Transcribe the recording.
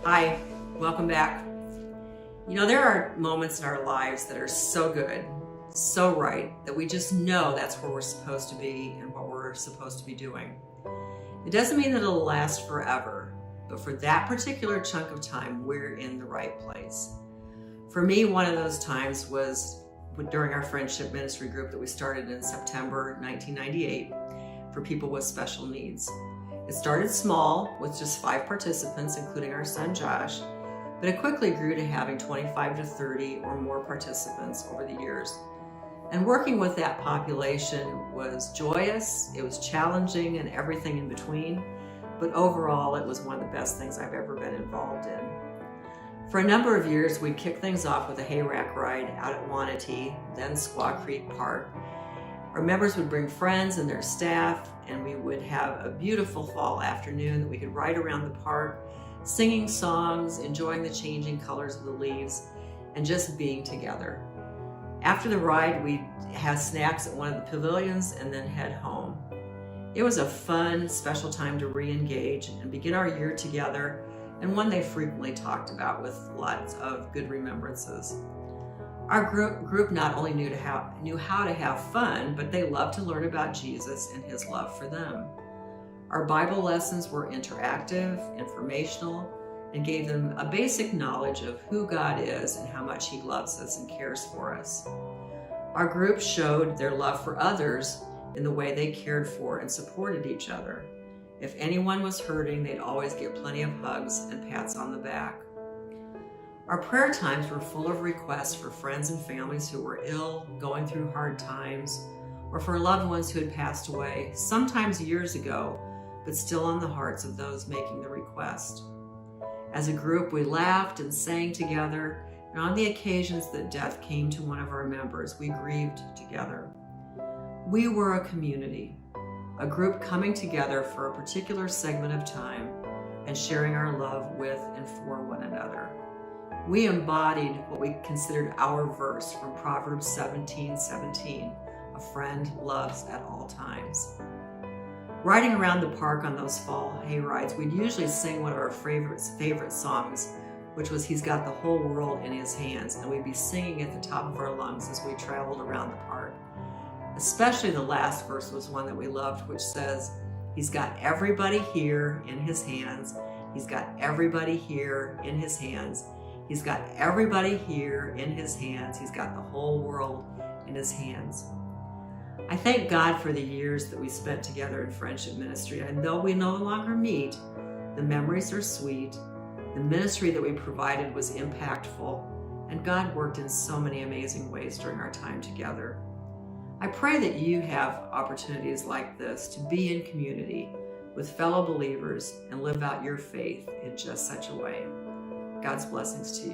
Hi, welcome back. You know, there are moments in our lives that are so good, so right, that we just know that's where we're supposed to be and what we're supposed to be doing. It doesn't mean that it'll last forever, but for that particular chunk of time, we're in the right place. For me, one of those times was during our friendship ministry group that we started in September 1998 for people with special needs. It started small with just 5 participants, including our son Josh, but it quickly grew to having 25 to 30 or more participants over the years. And working with that population was joyous, it was challenging, and everything in between, but overall it was one of the best things I've ever been involved in. For a number of years, we'd kick things off with a hay rack ride out at Wanatee, then Squaw Creek Park. Our members would bring friends and their staff, and we would have a beautiful fall afternoon that we could ride around the park, singing songs, enjoying the changing colors of the leaves, and just being together. After the ride, we'd have snacks at one of the pavilions and then head home. It was a fun, special time to re-engage and begin our year together, and one they frequently talked about with lots of good remembrances. Our group not only knew how to have fun, but they loved to learn about Jesus and his love for them. Our Bible lessons were interactive, informational, and gave them a basic knowledge of who God is and how much he loves us and cares for us. Our group showed their love for others in the way they cared for and supported each other. If anyone was hurting, they'd always get plenty of hugs and pats on the back. Our prayer times were full of requests for friends and families who were ill, going through hard times, or for loved ones who had passed away, sometimes years ago, but still on the hearts of those making the request. As a group, we laughed and sang together, and on the occasions that death came to one of our members, we grieved together. We were a community, a group coming together for a particular segment of time and sharing our love with and for one another. We embodied what we considered our verse from Proverbs 17:17, a friend loves at all times. Riding around the park on those fall hay rides, we'd usually sing one of our favorite songs, which was He's Got the Whole World in His Hands, and we'd be singing at the top of our lungs as we traveled around the park. Especially the last verse was one that we loved, which says, He's got everybody here in his hands. He's got everybody here in his hands. He's got everybody here in his hands. He's got the whole world in his hands. I thank God for the years that we spent together in friendship ministry. And though we no longer meet, the memories are sweet. The ministry that we provided was impactful. And God worked in so many amazing ways during our time together. I pray that you have opportunities like this to be in community with fellow believers and live out your faith in just such a way. God's blessings to you.